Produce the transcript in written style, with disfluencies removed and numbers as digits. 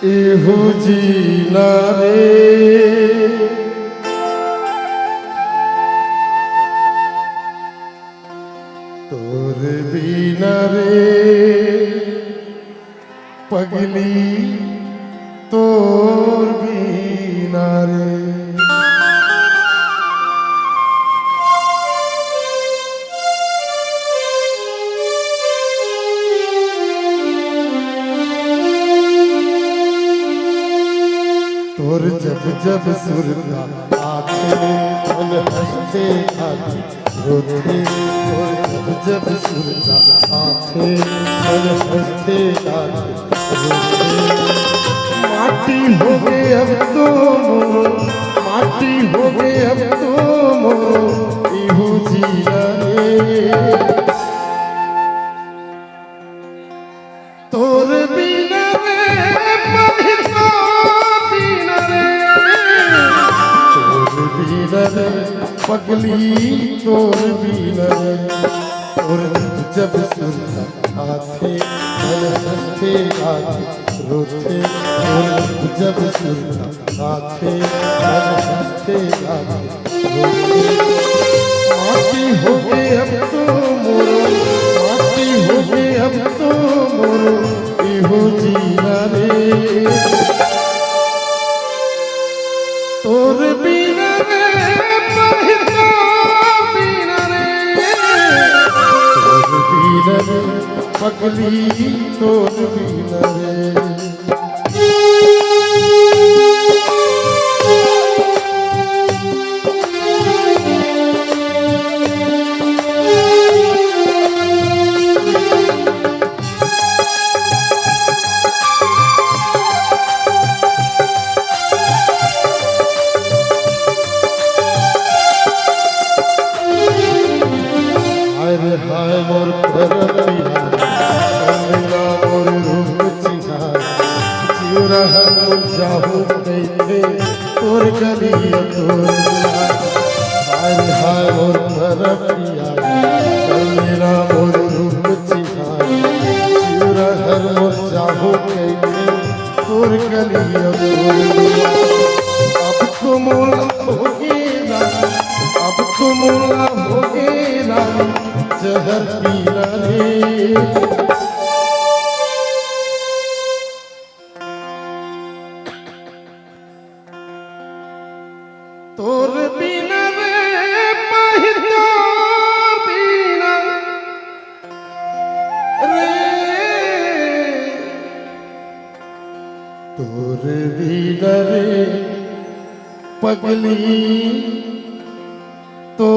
एहू जीना रे तोर बीना रे पगली तोर बीना रे। तोर जब जब सुरता आखे मन हंसते आखे रोते तोर जब जब सुरता आखे मन हंसते आखे रोते। माटी हो गए अब तो मोरो माटी हो गए अब तो मोरो इहू जीना रे तोर बिना रे पवित्र बिना रे पगली तोर बीना रे तोर जब सुनता आथे मन हंसते आथे रोते तोर जब सुनता आथे मन हंसते आथे रोते। माटी हो गए अब तो मोरो माटी हो गए अब तो मोरो इहो जीना रे तोर बीना रे पवित्र बीना रे तोर बीना रे पगली तोर बीना रे। हाय मोर परपिया मेरा मोर रूप चिन्हा जीव रहा मोर जाहू कैसे तोर गलिया तोर हाय हाय मोर परपिया मेरा मोर रूप चिन्हा जीव रहा मोर जाहू कैसे तोर गलिया तोर। अब तो मोला हो गेला अब तो मोला हो गेला जहर पीना रे तोर बिना रे पवित्र बिना रे तोर बिना रे पगली तो